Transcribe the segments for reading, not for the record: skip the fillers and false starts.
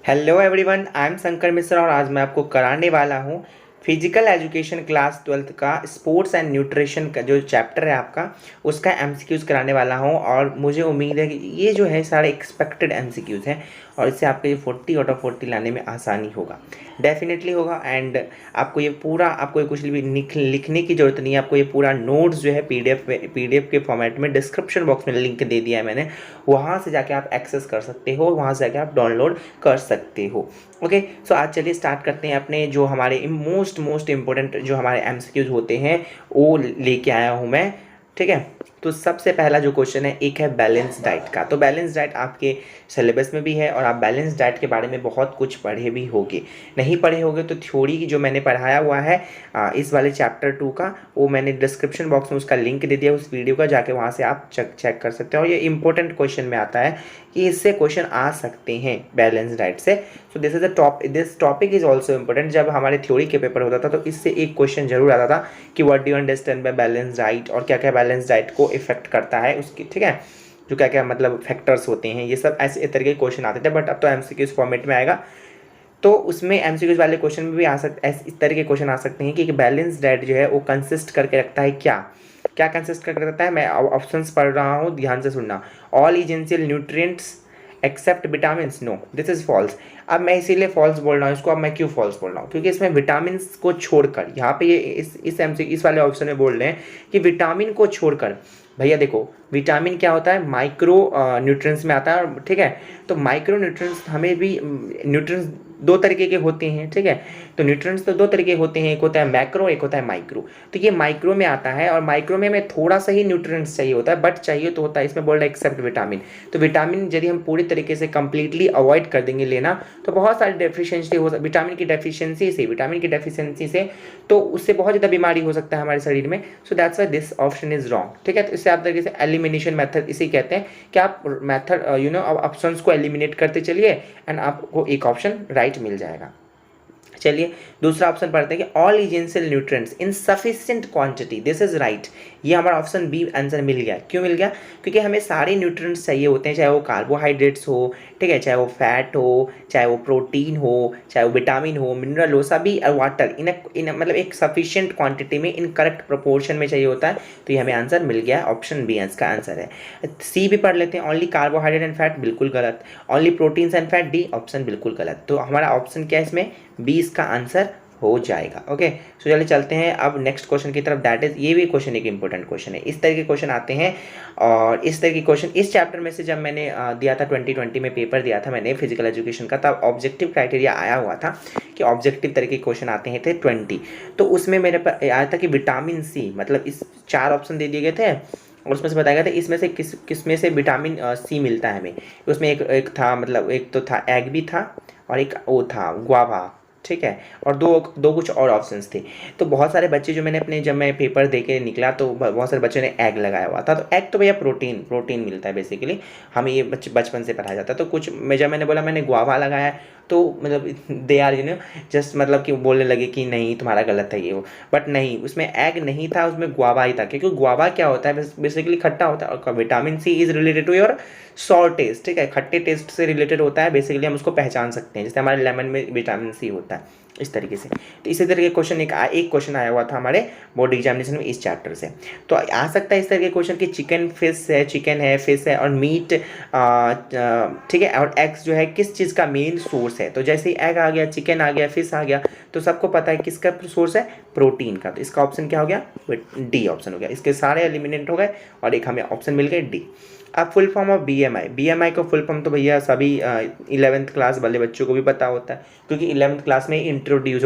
Hello everyone, I am Shankar Mishra और आज मैं आपको कराने वाला हूँ फिजिकल एजुकेशन क्लास 12th का स्पोर्ट्स एंड न्यूट्रिशन का जो चैप्टर है आपका उसका एमसीक्यूज़ कराने वाला हूँ। और मुझे उम्मीद है कि ये जो है सारे एक्सपेक्टेड एमसीक्यूज़ हैं और इससे आपके ये 40 आउट ऑफ 40 लाने में आसानी होगा, डेफिनेटली होगा। एंड आपको ये पूरा, आपको ये कुछ भी लिखने की ज़रूरत नहीं है। आपको ये पूरा नोट्स जो है पीडीएफ के फॉर्मेट में डिस्क्रिप्शन बॉक्स में लिंक दे दिया है मैंने, वहाँ से जाके आप एक्सेस कर सकते हो, वहाँ से जाके आप डाउनलोड कर सकते हो। ओके, सो आज चलिए स्टार्ट करते हैं अपने जो हमारे मोस्ट इम्पोर्टेंट जो हमारे एमसीक्यूज होते हैं वो लेके आया हूँ मैं। ठीक है, तो सबसे पहला जो क्वेश्चन है एक है बैलेंस डाइट का। तो बैलेंस डाइट आपके सिलेबस में भी है और आप बैलेंस डाइट के बारे में बहुत कुछ पढ़े भी होंगे। नहीं पढ़े होंगे तो थ्योरी की जो मैंने पढ़ाया हुआ है इस वाले चैप्टर 2 का, वो मैंने डिस्क्रिप्शन बॉक्स में उसका लिंक दे दिया उस वीडियो का, जाके वहाँ से आप चेक कर सकते हो। और ये इंपॉर्टेंट क्वेश्चन में आता है कि इससे क्वेश्चन आ सकते हैं बैलेंस डाइट से। So this is this topic is also important. जब हमारे थ्योरी के पेपर होता था तो इससे एक क्वेश्चन जरूर आता था कि what do you understand by balance diet, और क्या क्या बैलेंस डाइट को इफेक्ट करता है उसकी। ठीक है, जो क्या क्या मतलब फैक्टर्स होते हैं, ये सब ऐसे तरह के क्वेश्चन आते थे। बट अब तो एमसीक्यूज फॉर्मेट में आएगा तो उसमें एमसीक्यूज वाले क्वेश्चन में भी आ सकते, इस तरह के क्वेश्चन आ सकते हैं कि बैलेंस डाइट जो है वो कंसिस्ट करके रखता है क्या क्या कंसिस्ट करके रखता है। मैं ऑप्शंस पढ़ रहा हूँ, ध्यान से सुनना। All essential nutrients except vitamin, no this is false. अब मैं इसीलिए फॉल्स बोल रहा हूँ इसको। अब मैं क्यों फॉल्स बोल रहा हूँ, क्योंकि इसमें विटामिन को छोड़कर, यहाँ पे ये इस वाले ऑप्शन में बोल रहे हैं कि विटामिन को छोड़कर। भैया देखो, विटामिन क्या होता है, माइक्रो न्यूट्रिएंट्स में आता है। ठीक है, तो माइक्रो न्यूट्रिएंट्स हमें भी न्यूट्रिएंट्स दो तरीके के होते हैं। ठीक है, तो न्यूट्रिएंट्स तो दो तरीके होते हैं, एक होता है मैक्रो, एक होता है माइक्रो। तो ये माइक्रो में आता है और माइक्रो में हमें थोड़ा सा ही न्यूट्रिएंट्स चाहिए होता है, बट चाहिए तो होता है। इसमें बोल रहा है एक्सेप्ट विटामिन। तो विटामिन यदि हम पूरी तरीके से कंप्लीटली अवॉइड कर देंगे लेना तो बहुत सारी डेफिशिएंसी हो सकती, विटामिन की डेफिशिएंसी से तो उससे बहुत ज़्यादा बीमारी हो सकता है हमारे शरीर में। So that's why this option is wrong. ठीक है, तो इससे आप तरीके से एलिमिनेशन मेथड इसे कहते हैं कि आप मेथड ऑप्शंस को एलिमिनेट करते चलिए एंड आपको एक ऑप्शन राइट मिल जाएगा। चलिए दूसरा ऑप्शन पढ़ते हैं कि all essential nutrients in sufficient quantity, this is right. ये हमारा ऑप्शन बी आंसर मिल गया। क्यों मिल गया, क्योंकि हमें सारे न्यूट्रिएंट्स चाहिए होते हैं, चाहे वो कार्बोहाइड्रेट्स हो, ठीक है, चाहे वो फैट हो, चाहे वो प्रोटीन हो, चाहे वो विटामिन हो, मिनरल हो, सभी और वाटर इन मतलब एक सफिशिएंट क्वांटिटी में, इन करेक्ट प्रोपोर्शन में चाहिए होता है। तो ये हमें आंसर मिल गया, ऑप्शन बी इसका आंसर है। सी भी पढ़ लेते हैं, ओनली कार्बोहाइड्रेट एंड फैट, बिल्कुल गलत। Only proteins and fat, D option बिल्कुल गलत। तो हमारा ऑप्शन क्या है इसमें, बी इसका आंसर हो जाएगा। ओके, सो चलिए चलते हैं अब नेक्स्ट क्वेश्चन की तरफ। दैट इज, ये भी क्वेश्चन एक इंपॉर्टेंट क्वेश्चन है। इस तरह के क्वेश्चन आते हैं और इस तरह के क्वेश्चन इस चैप्टर में से जब मैंने दिया था 2020 में पेपर दिया था मैंने फिजिकल एजुकेशन का, तब ऑब्जेक्टिव क्राइटेरिया आया हुआ था कि ऑब्जेक्टिव तरह के क्वेश्चन आते हैं थे 20। तो उसमें मेरे पास आया था कि विटामिन सी, मतलब इस 4 ऑप्शन दे दिए गए थे और उसमें से बताया गया था इसमें से किस में से विटामिन सी मिलता है हमें। उसमें एक था, मतलब एक तो था एग भी था और एक वो था गुआवा। ठीक है, और दो कुछ और ऑप्शंस थे। तो बहुत सारे बच्चे जो मैंने अपने, जब मैं पेपर दे के निकला तो बहुत सारे बच्चों ने एग लगाया हुआ था। तो एग तो भैया प्रोटीन मिलता है बेसिकली, हमें ये बचपन से पढ़ाया जाता है। तो कुछ जब मैंने बोला मैंने गुआवा लगाया तो मतलब दे आर जस्ट मतलब कि बोलने लगे कि नहीं तुम्हारा गलत है ये वो। बट नहीं, उसमें एग नहीं था, उसमें गुआवा ही था। क्योंकि गुआवा क्या होता है, बेसिकली खट्टा होता है और vitamin C is related to your sour taste. ठीक है, खट्टे टेस्ट से रिलेटेड होता है, बेसिकली हम उसको पहचान सकते हैं, जैसे हमारे लेमन में विटामिन सी होता है इस तरीके से। तो इसी तरह के क्वेश्चन एक क्वेश्चन आया हुआ था हमारे बोर्ड एग्जामिनेशन में इस चैप्टर से। तो आ सकता है इस तरह के क्वेश्चन कि चिकन है, फिश है और मीट, ठीक है, और एग्स जो है किस चीज़ का मेन सोर्स है। तो जैसे ही एग आ गया, चिकन आ गया, फिश आ गया, तो सबको पता है किसका सोर्स है, प्रोटीन का। तो इसका ऑप्शन क्या हो गया, डी ऑप्शन हो गया। इसके सारे एलिमिनेट हो गए और एक हमें ऑप्शन मिल गए डी। अब फुल फॉर्म ऑफ बीएमआई को फुल फॉर्म तो भैया सभी 11th क्लास वाले बच्चों को भी पता होता है, क्योंकि 11th क्लास में इंट्रोड्यूस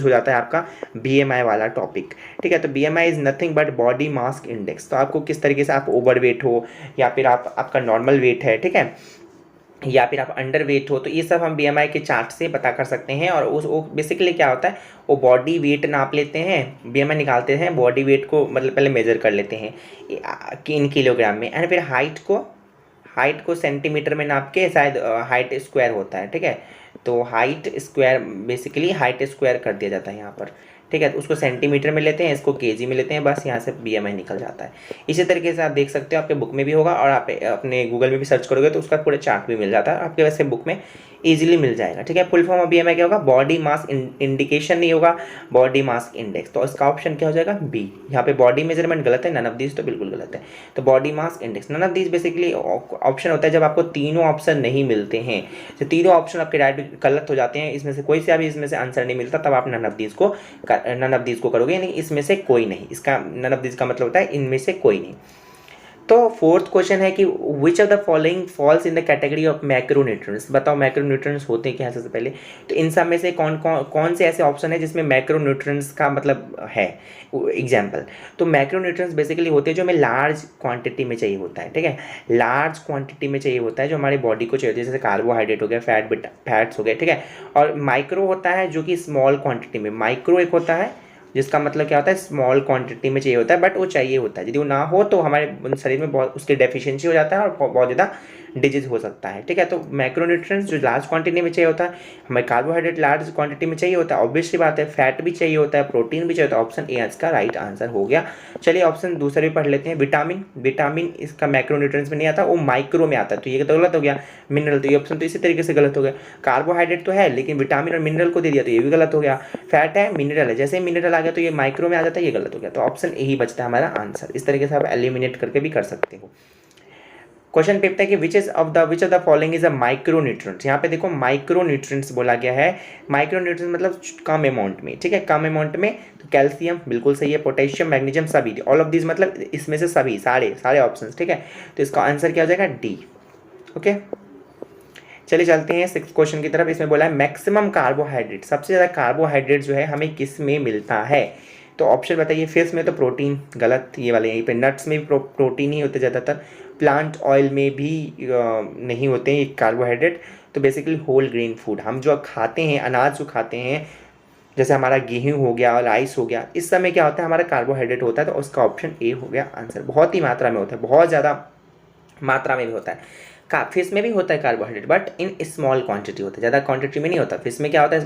हो जाता है आपका बीएमआई वाला टॉपिक। ठीक है, तो BMI is nothing but body mass index. तो आपको किस तरीके से, आप ओवर वेट हो या फिर आपका नॉर्मल वेट है, ठीक है, या फिर आप अंडर वेट हो, तो ये सब हम बीएमआई के चार्ट से पता कर सकते हैं। और वो बेसिकली क्या होता है, वो बॉडी वेट नाप लेते हैं, बीएमआई निकालते हैं, बॉडी वेट को मतलब पहले मेजर कर लेते हैं कि इन किलोग्राम में, एंड फिर हाइट को सेंटीमीटर में नाप के, शायद हाइट स्क्वायर होता है। ठीक है, तो height square, basically height square कर दिया जाता है यहाँ पर। ठीक है, तो उसको सेंटीमीटर में लेते हैं, इसको केजी में लेते हैं, बस यहाँ से बीएमआई निकल जाता है। इसी तरीके से आप देख सकते हो, आपके बुक में भी होगा और आप अपने गूगल में भी सर्च करोगे तो उसका पूरा चार्ट भी मिल जाता है आपके वैसे बुक में। ईजिली मिल जाएगा, ठीक है। फुल फॉर्म ऑफ बीएमआई क्या होगा, बॉडी मास इंडिकेशन नहीं होगा, बॉडी मास इंडेक्स। तो इसका ऑप्शन क्या हो जाएगा, बी। यहाँ पे बॉडी मेजरमेंट गलत है, नन ऑफ दीज तो बिल्कुल गलत है। तो body mass index, none of these basically option होता है जब आपको तीनों ऑप्शन नहीं मिलते हैं। तो तीनों ऑप्शन आपके राइट गलत हो जाते हैं, इसमें से कोई से भी इसमें से आंसर नहीं मिलता, तब आप नन ऑफ दीज को करोगे, यानी इसमें से कोई नहीं। इसका नन ऑफ दीज का मतलब होता है इनमें से कोई नहीं। तो फोर्थ क्वेश्चन है कि which of the following falls in the category of macronutrients. बताओ मैक्रोन्यूट्रिएंट्स होते हैं क्या सबसे पहले। तो इन सब में से कौन से ऐसे ऑप्शन है जिसमें मैक्रोन्यूट्रिएंट्स का मतलब है एग्जाम्पल। तो मैक्रोन्यूट्रिएंट्स बेसिकली होते हैं जो हमें लार्ज क्वांटिटी में चाहिए होता है, ठीक है। लार्ज क्वांटिटी में चाहिए होता है जो हमारी बॉडी को चाहिए होता है, जैसे कार्बोहाइड्रेट हो गया, फैट्स हो गए, ठीक है। और माइक्रो होता है जो कि स्मॉल क्वांटिटी में, माइक्रो एक होता है जिसका मतलब क्या होता है स्मॉल क्वांटिटी में चाहिए होता है, बट वो चाहिए होता है। यदि वो ना हो तो हमारे शरीर में बहुत उसकी डेफिशिएंसी हो जाता है और बहुत ज़्यादा डिजीज हो सकता है, ठीक है। तो मैक्रोन्यूट्रिएंट्स जो लार्ज क्वांटिटी में चाहिए होता है, हमें कार्बोहाइड्रेट लार्ज क्वांटिटी में चाहिए होता है, ऑब्वियसली बात है, फैट भी चाहिए होता है, प्रोटीन भी चाहिए होता है। ऑप्शन ए इसका राइट आंसर हो गया। चलिए ऑप्शन दूसरे भी पढ़ लेते हैं। विटामिन इसका मैक्रोन्यूट्रिएंट्स में नहीं आता, वो माइक्रो में आता है, तो ये तो गलत हो गया। मिनरल, तो ये ऑप्शन तो इसी तरीके से गलत हो गया। कार्बोहाइड्रेट तो है लेकिन विटामिन और मिनरल को दे दिया तो ये भी गलत हो गया। फैट है, मिनरल है, जैसे ही मिनरल आ गया तो ये माइक्रो में आ जाता है, ये गलत हो गया। तो ऑप्शन ए ही बचता है हमारा आंसर। इस तरीके से आप एलिमिनेट करके भी कर सकते हो। क्वेश्चन पे है कि which of the following is a micronutrients. यहाँ पे देखो माइक्रोन्यूट्रिएंट्स बोला गया है। माइक्रोन्यूट्रिएंट्स मतलब कम अमाउंट में, ठीक है, कम अमाउंट में। तो कैल्शियम बिल्कुल सही है, पोटेशियम, मैग्नीशियम सभी, ऑल ऑफ दिस मतलब इसमें से सभी सारे ऑप्शंस, ठीक है। तो इसका आंसर क्या हो जाएगा, डी। ओके, चलिए चलते हैं सिक्स क्वेश्चन की तरफ। इसमें बोला है मैक्सिमम कार्बोहाइड्रेट, सबसे ज़्यादा कार्बोहाइड्रेट जो है हमें किस में मिलता है। तो ऑप्शन बताइए। फिश में तो प्रोटीन, गलत, ये वाले यहीं पे। नट्स में भी प्रोटीन ही होते ज़्यादातर। प्लांट ऑयल में भी नहीं होते हैं कार्बोहाइड्रेट। तो बेसिकली होल ग्रेन फूड, हम जो खाते हैं, अनाज जो खाते हैं, जैसे हमारा गेहूँ हो गया, राइस हो गया, इस समय क्या होता है हमारा कार्बोहाइड्रेट होता है। तो उसका ऑप्शन ए हो गया आंसर। बहुत ही मात्रा में होता है, बहुत ज़्यादा मात्रा में भी होता है। फिश में भी होता है carbohydrate, but in small quantity होता है, ज़्यादा क्वांटिटी में नहीं होता। फिश में क्या होता है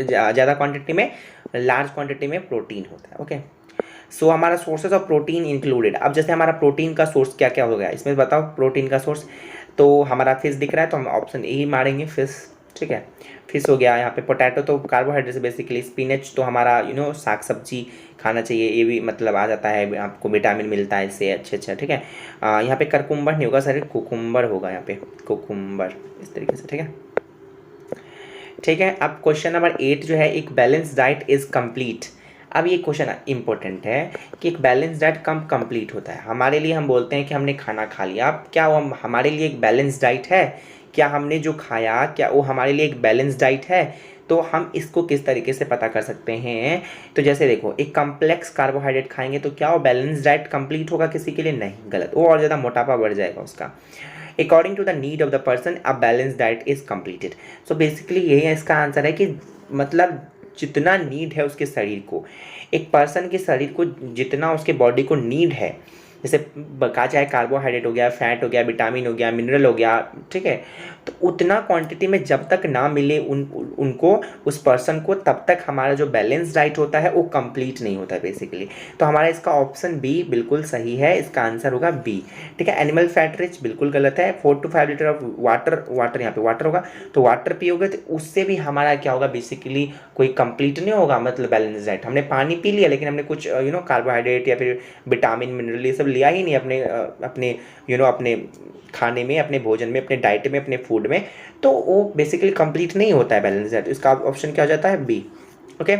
ज़्यादा क्वांटिटी में, लार्ज क्वांटिटी में प्रोटीन होता है। ओके, सो हमारा सोर्सेज ऑफ प्रोटीन इंक्लूडेड। अब जैसे हमारा प्रोटीन का सोर्स क्या क्या हो गया, इसमें बताओ प्रोटीन का सोर्स। तो हमारा फिश दिख रहा है तो हम ऑप्शन ए ही मारेंगे, फिश, ठीक है। फिश हो गया। यहाँ पे पोटैटो तो कार्बोहाइड्रेट से बेसिकली। स्पिनच तो हमारा साग सब्जी खाना चाहिए, ये भी मतलब आ जाता है, आपको विटामिन मिलता है इससे, अच्छा, ठीक है। यहाँ पे करकुम्बर नहीं होगा सर, कुकुम्बर होगा यहाँ पे, कुकुम्बर, इस तरीके से, ठीक है। ठीक है, अब क्वेश्चन नंबर 8 जो है, एक बैलेंस डाइट इज कंप्लीट। अब ये क्वेश्चन इंपॉर्टेंट है कि एक बैलेंस डाइट कब कंप्लीट होता है। हमारे लिए हम बोलते हैं कि हमने खाना खा लिया, अब क्या वो हमारे लिए एक बैलेंस डाइट है, क्या हमने जो खाया क्या वो हमारे लिए एक बैलेंस डाइट है। तो हम इसको किस तरीके से पता कर सकते हैं। तो जैसे देखो, एक कम्प्लेक्स कार्बोहाइड्रेट खाएंगे तो क्या वो बैलेंस डाइट कंप्लीट होगा किसी के लिए, नहीं, गलत, वो और ज़्यादा मोटापा बढ़ जाएगा उसका। According to the need of the person a balance diet is completed. So basically यही इसका आंसर है कि मतलब जितना नीड है उसके शरीर को, एक पर्सन के शरीर को जितना उसके बॉडी को नीड है, जैसे कहा चाहे कार्बोहाइड्रेट हो गया, फैट हो गया, विटामिन हो गया, मिनरल हो गया, ठीक है, तो उतना क्वांटिटी में जब तक ना मिले उनको, उस पर्सन को, तब तक हमारा जो बैलेंस डाइट होता है वो कंप्लीट नहीं होता है बेसिकली। तो हमारा इसका ऑप्शन बी बिल्कुल सही है, इसका आंसर होगा बी, ठीक है। एनिमल फैट रिच बिल्कुल गलत है। 4 to 5 लीटर ऑफ वाटर यहाँ पे वाटर होगा, तो वाटर पियोगे तो उससे भी हमारा क्या होगा बेसिकली, कोई कंप्लीट नहीं होगा मतलब बैलेंस डाइट। हमने पानी पी लिया लेकिन हमने कुछ कार्बोहाइड्रेट या फिर विटामिन मिनरल ये सब लिया ही नहीं अपने अपने खाने में, अपने भोजन में, अपने डाइट में, अपने फूड में, तो वो बेसिकली कंप्लीट नहीं होता है बैलेंस डाइट। इसका ऑप्शन क्या हो जाता है, बी। ओके,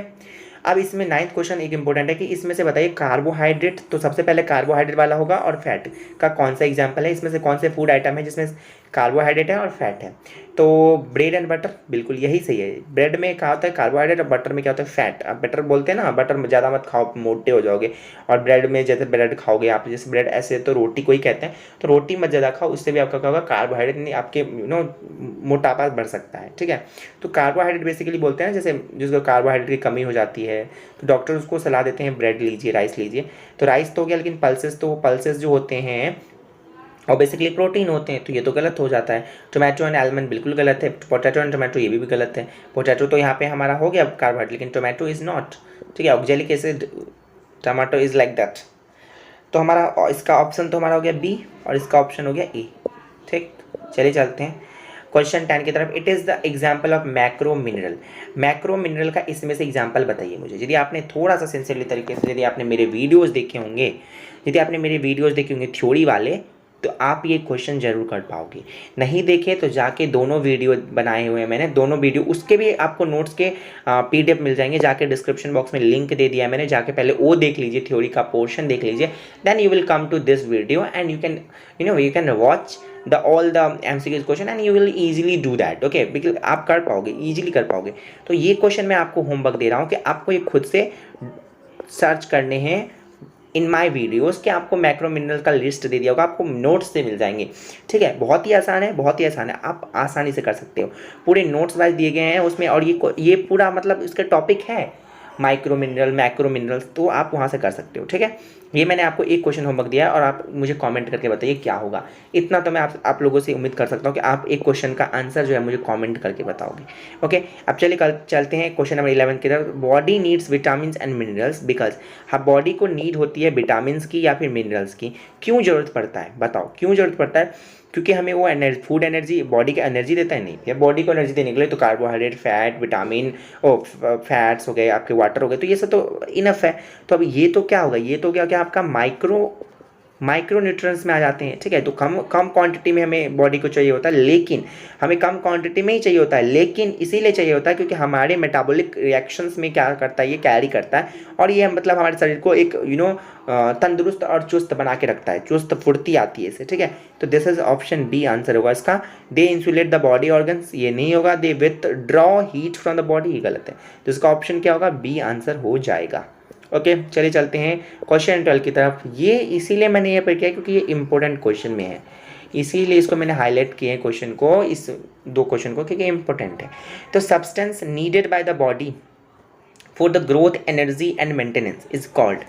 अब इसमें 9th क्वेश्चन एक इंपॉर्टेंट है कि इसमें से बताइए कार्बोहाइड्रेट, तो सबसे पहले कार्बोहाइड्रेट वाला होगा, और फैट का कौन सा एग्जाम्पल है, इसमें से कौन से फूड आइटम है जिसमें कार्बोहाइड्रेट है और फैट है। तो ब्रेड एंड बटर बिल्कुल यही सही है। ब्रेड में क्या होता है कार्बोहाइड्रेट और बटर में क्या होता है फैट। अब बटर बोलते हैं ना, बटर में ज़्यादा मत खाओ मोटे हो जाओगे, और ब्रेड में जैसे ब्रेड खाओगे आप, जैसे ब्रेड ऐसे तो रोटी को ही कहते हैं, तो रोटी मत ज़्यादा खाओ, उससे भी आपका क्या होगा कार्बोहाइड्रेट नहीं, आपके मोटापा बढ़ सकता है, ठीक है। तो कार्बोहाइड्रेट बेसिकली बोलते हैं जैसे जिसको कार्बोहाइड्रेट की कमी हो जाती है तो डॉक्टर उसको सलाह देते हैं ब्रेड लीजिए, राइस लीजिए। तो राइस तो हो गया, लेकिन पल्सेस जो होते हैं और बेसिकली प्रोटीन होते हैं, तो ये तो गलत हो जाता है। टोमेटो एंड आलमंड बिल्कुल गलत है। पोटैटो एंड टोमेटो ये भी गलत है। पोटैटो तो यहाँ पे हमारा हो गया कार्बोहाइड्रेट, लेकिन टोमेटो इज़ नॉट, ठीक है। Oxalic acid, tomato is like that. तो हमारा इसका ऑप्शन तो हमारा हो गया बी और इसका ऑप्शन हो गया ए, ठीक। चलिए चलते हैं। क्वेश्चन 10 की तरफ, it is the example of macro mineral. Macro mineral का इसमें से एग्जाम्पल बताइए मुझे। यदि आपने थोड़ा सा सिंसियरली तरीके से, यदि आपने मेरे वीडियोज़ देखे होंगे, यदि आपने मेरे वीडियोज़ देखे होंगे थ्योरी वाले, तो आप ये क्वेश्चन जरूर कर पाओगे। नहीं देखे तो जाके दोनों वीडियो बनाए हुए हैं मैंने, दोनों वीडियो, उसके भी आपको नोट्स के PDF मिल जाएंगे, जाके डिस्क्रिप्शन बॉक्स में लिंक दे दिया है मैंने, जाके पहले वो देख लीजिए, थ्योरी का पोर्शन देख लीजिए, then you will come to this video and you can watch the all the MCQs question and you will easily do that. Okay, because आप कर पाओगे, ईजिली कर पाओगे। तो ये क्वेश्चन मैं आपको होमवर्क दे रहा हूँ कि आपको ये खुद से सर्च करने हैं इन माई वीडियोज़, कि आपको मैक्रो मिनरल का लिस्ट दे दिया होगा, आपको नोट्स से मिल जाएंगे। ठीक है, बहुत ही आसान है, बहुत ही आसान है, आप आसानी से कर सकते हो। पूरे नोट्स वाइज दिए गए हैं उसमें, और ये पूरा मतलब इसका टॉपिक है माइक्रो मिनरल, मैक्रो मिनरल्स, तो आप वहाँ से कर सकते हो। ठीक है, ये मैंने आपको एक क्वेश्चन होमवर्क दिया है और आप मुझे कमेंट करके बताइए क्या होगा। इतना तो मैं आप लोगों से उम्मीद कर सकता हूँ कि आप एक क्वेश्चन का आंसर जो है मुझे कमेंट करके बताओगे। ओके, अब चलिए कल चलते हैं क्वेश्चन नंबर 11 की तरफ। Body needs vitamin and minerals because, हाँ, बॉडी को नीड होती है विटामिन की या फिर मिनरल्स की। क्यों ज़रूरत पड़ता है, बताओ क्यों ज़रूरत पड़ता है? क्योंकि हमें वो एनर्जी, फूड एनर्जी, बॉडी का एनर्जी देता है, नहीं, या बॉडी को एनर्जी देने के लिए तो कार्बोहाइड्रेट, फैट, विटामिन, फैट्स हो गए, आपके वाटर हो गए, तो ये सब तो इनफ है। तो अब ये तो क्या होगा, ये तो क्या आपका माइक्रो न्यूट्रिएंट्स में आ जाते हैं। ठीक है, तो कम क्वांटिटी में हमें बॉडी को चाहिए होता है, लेकिन हमें कम क्वांटिटी में ही चाहिए होता है, लेकिन इसीलिए चाहिए होता है क्योंकि हमारे मेटाबॉलिक रिएक्शंस में क्या करता है, ये कैरी करता है, और ये मतलब हमारे शरीर को एक तंदुरुस्त और चुस्त बना के रखता है, चुस्त फुर्ती आती है इससे। ठीक है, तो this is option B answer होगा इसका। They insulate the body organs, ये नहीं होगा। They withdraw heat from the body, ये गलत है। तो इसका ऑप्शन क्या होगा, बी आंसर हो जाएगा। ओके, चलिए चलते हैं क्वेश्चन 12 की तरफ। ये इसीलिए मैंने ये किया क्योंकि ये इंपॉर्टेंट क्वेश्चन में है, इसीलिए इसको मैंने हाईलाइट किए हैं क्वेश्चन को, इस दो क्वेश्चन को, क्योंकि इंपॉर्टेंट है। तो substance needed by the body for the growth, energy and maintenance is called.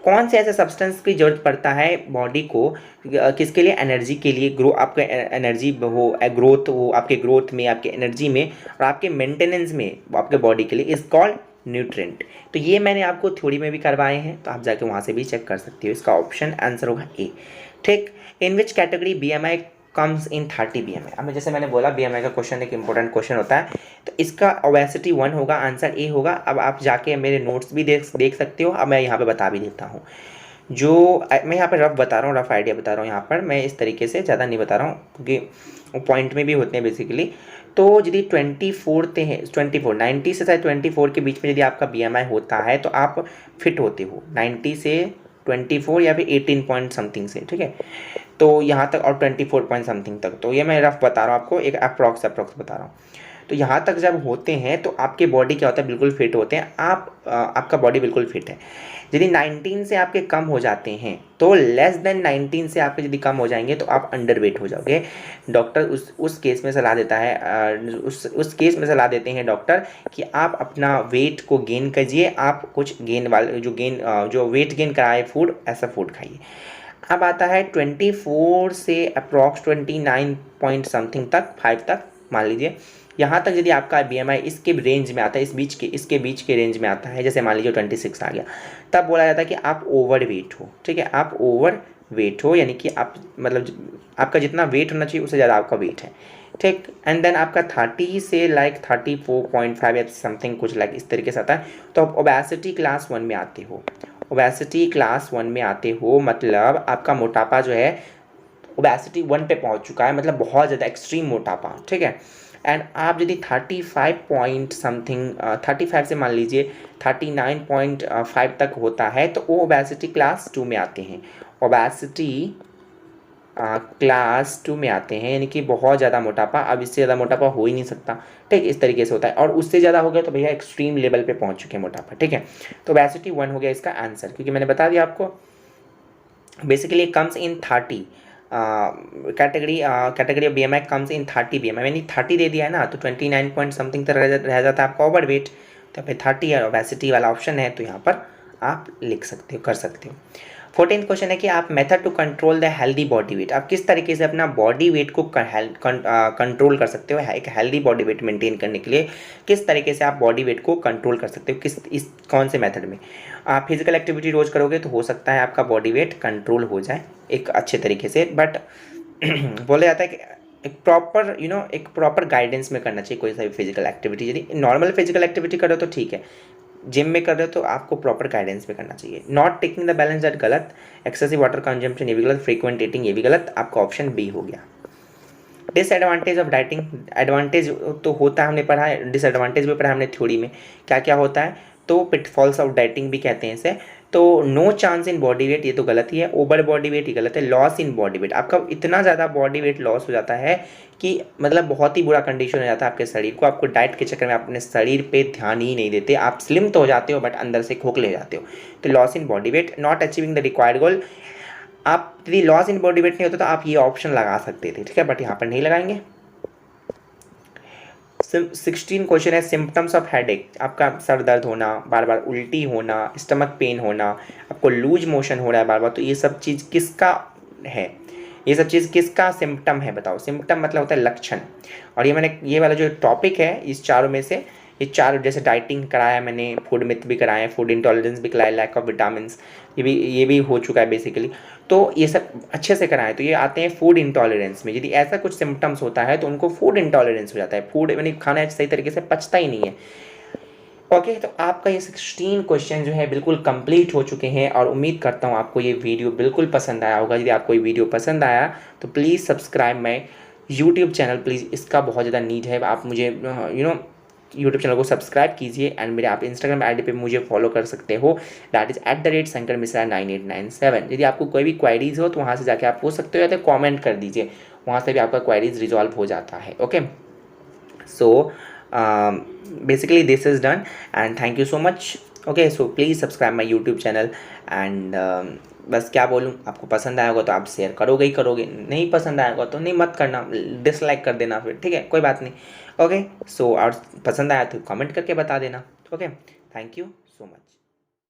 कौन से ऐसे सब्सटेंस की जरूरत पड़ता है बॉडी को, किसके लिए? एनर्जी के लिए, आपके एनर्जी हो, ग्रोथ हो, आपके ग्रोथ में, आपके एनर्जी में, और आपके मेंटेनेंस में, आपके बॉडी के लिए, इज कॉल्ड न्यूट्रिएंट। तो ये मैंने आपको थ्योरी में भी करवाए हैं, तो आप जाके वहाँ से भी चेक कर सकते हो। इसका ऑप्शन आंसर होगा ए। ठीक, in which category BMI comes in 30 BMI। अब जैसे मैंने बोला BMI का क्वेश्चन एक इंपॉर्टेंट क्वेश्चन होता है, तो इसका ओबेसिटी 1 होगा, आंसर ए होगा। अब आप जाके मेरे नोट्स भी देख सकते हो। अब मैं यहाँ पे बता भी देता हूँ, जो मैं यहाँ पे रफ बता रहा हूँ, रफ आइडिया बता रहा हूँ यहाँ पर, मैं इस तरीके से ज़्यादा नहीं बता रहा हूँ क्योंकि पॉइंट में भी होते हैं बेसिकली। तो यदि 24 90 से 24 के बीच में यदि आपका BMI होता है तो आप फिट होते हो, 90 से 24 या फिर 18 पॉइंट समथिंग से। ठीक है, तो यहाँ तक, और 24 पॉइंट समथिंग तक, तो ये मैं रफ बता रहा हूँ आपको, एक अप्रॉक्स बता रहा हूँ। तो यहाँ तक जब होते हैं तो आपके बॉडी क्या होता है, बिल्कुल फिट होते हैं आपका बॉडी बिल्कुल फिट है। यदि 19 से आपके कम हो जाते हैं, तो लेस देन 19 से आपके यदि कम हो जाएंगे तो आप अंडर वेट हो जाओगे। डॉक्टर उस केस में सलाह देता है, उस केस में सलाह देते हैं डॉक्टर कि आप अपना वेट को गेन कीजिए, आप कुछ गेन वाले जो वेट गेन कराए फूड, ऐसा फूड खाइए। अब आता है 24 से अप्रॉक्स 29 पॉइंट समथिंग तक, 5 तक मान लीजिए। यहाँ तक यदि आपका BMI इसके रेंज में आता है, इसके बीच के रेंज में आता है, जैसे मान लीजिए 26 आ गया, तब बोला जाता है कि आप ओवर वेट हो। ठीक है, आप ओवर वेट हो, यानी कि आप मतलब आपका जितना वेट होना चाहिए उससे ज़्यादा आपका वेट है। ठीक, एंड देन आपका 30 से 34.5 या समथिंग कुछ इस तरीके से आता है, तो आप ओबेसिटी क्लास 1 में आते हो। ओबेसिटी क्लास 1 में आते हो मतलब आपका मोटापा जो है ओबेसिटी 1 पे पहुंच चुका है, मतलब बहुत ज़्यादा एक्सट्रीम मोटापा। ठीक है, एंड आप यदि 35 पॉइंट समथिंग 35 से मान लीजिए 39.5 तक होता है, तो वो ओबेसिटी क्लास 2 में आते हैं। ओबेसिटी क्लास 2 में आते हैं, यानी कि बहुत ज़्यादा मोटापा, अब इससे ज़्यादा मोटापा हो ही नहीं सकता। ठीक, इस तरीके से होता है, और उससे ज़्यादा हो गया तो भैया एक्सट्रीम लेवल पे पहुंच चुके हैं मोटापा। ठीक है, तो ओबेसिटी 1 हो गया इसका आंसर, क्योंकि मैंने बता दिया आपको basically comes in 30 category of BMI comes in 30 BMI, मैंने 30 दे दिया है ना, तो 29 पॉइंट समथिंग तक रह जाता है आपका ओवर वेट, तो फिर 30 है, ओबेसिटी वाला ऑप्शन है, तो यहाँ पर आप लिख सकते हो, कर सकते हो। 14th क्वेश्चन है कि आप method to control the healthy body weight, आप किस तरीके से अपना बॉडी वेट को कंट्रोल कर सकते हो। एक हेल्दी बॉडी वेट मेंटेन करने के लिए किस तरीके से आप बॉडी वेट को कंट्रोल कर सकते हो, कौन से मेथड में। आप फिजिकल एक्टिविटी रोज़ करोगे तो हो सकता है आपका बॉडी वेट कंट्रोल हो जाए एक अच्छे तरीके से, बट बोला जाता है कि एक प्रॉपर एक प्रॉपर गाइडेंस में करना चाहिए कोई सा भी फिजिकल एक्टिविटी। यदि नॉर्मल फिजिकल एक्टिविटी कर रहे हो तो ठीक है, जिम में कर रहे हो तो आपको प्रॉपर गाइडेंस में करना चाहिए। Not taking the balance that गलत, एक्सेसिव वाटर कंजम्पशन ये भी गलत, फ्रीक्वेंट ईटिंग ये भी गलत, आपका ऑप्शन बी हो गया। डिसएडवांटेज ऑफ डाइटिंग, एडवांटेज तो होता है हमने पढ़ा है, डिसएडवांटेज भी पढ़ा है हमने थ्योरी में क्या क्या होता है। तो पिटफॉल्स ऑफ डाइटिंग भी कहते हैं इसे। तो no chance in body weight ये तो गलत ही है, ओवर बॉडी वेट ही गलत है, लॉस इन बॉडी वेट आपका इतना ज़्यादा बॉडी वेट लॉस हो जाता है कि मतलब बहुत ही बुरा कंडीशन हो जाता है आपके शरीर को। आपको डाइट के चक्कर में अपने शरीर पे ध्यान ही नहीं देते, आप स्लिम तो हो जाते हो बट अंदर से खोखले हो जाते हो। तो loss in body weight, not achieving the required goal, आप यदि लॉस इन बॉडी वेट नहीं होता तो आप ये ऑप्शन लगा सकते थे, ठीक है, बट यहाँ पर नहीं लगाएंगे। 16 क्वेश्चन है सिम्टम्स ऑफ हेडेक, आपका सर दर्द होना, बार बार उल्टी होना, स्टमक पेन होना, आपको लूज मोशन हो रहा है बार बार, तो ये सब चीज़ किसका है, ये सब चीज़ किसका सिम्टम है बताओ। सिम्टम मतलब होता है लक्षण। और ये मैंने ये वाला जो टॉपिक है इस चारों में से, ये चार जैसे डाइटिंग कराया मैंने, फूड मिथ भी कराया, फूड इंटॉलरेंस भी कराया, लैक ऑफ विटामिन ये भी हो चुका है बेसिकली। तो ये सब अच्छे से कराएं तो ये आते हैं फूड इंटॉलरेंस में। यदि ऐसा कुछ सिम्टम्स होता है तो उनको फूड इंटॉलरेंस हो जाता है, फूड यानी खाना सही तरीके से पचता ही नहीं है। ओके तो आपका ये 16 क्वेश्चन जो है बिल्कुल कंप्लीट हो चुके हैं और उम्मीद करता हूँ आपको ये वीडियो बिल्कुल पसंद आया होगा। यदि आपको ये वीडियो पसंद आया तो please subscribe my YouTube channel please, इसका बहुत ज़्यादा नीड है। आप मुझे यूट्यूब चैनल को सब्सक्राइब कीजिए एंड मेरे आप इंस्टाग्राम आईडी पे मुझे फॉलो कर सकते हो, दैट इज़ @sankarmisra9897। यदि आपको कोई भी क्वायरीज हो तो वहाँ से जाके आप पूछ सकते हो या तो कॉमेंट कर दीजिए, वहाँ से भी आपका क्वायरीज रिजॉल्व हो जाता है। Okay so basically this is done and thank you so much. Okay so please subscribe my YouTube channel and बस क्या बोलूँ, आपको पसंद आएगा तो आप शेयर करोगे ही करोगे, नहीं पसंद आएगा तो नहीं मत करना, डिसलाइक कर देना फिर, ठीक है कोई बात नहीं। ओके सो और पसंद आया तो कमेंट करके बता देना। Okay thank you so much.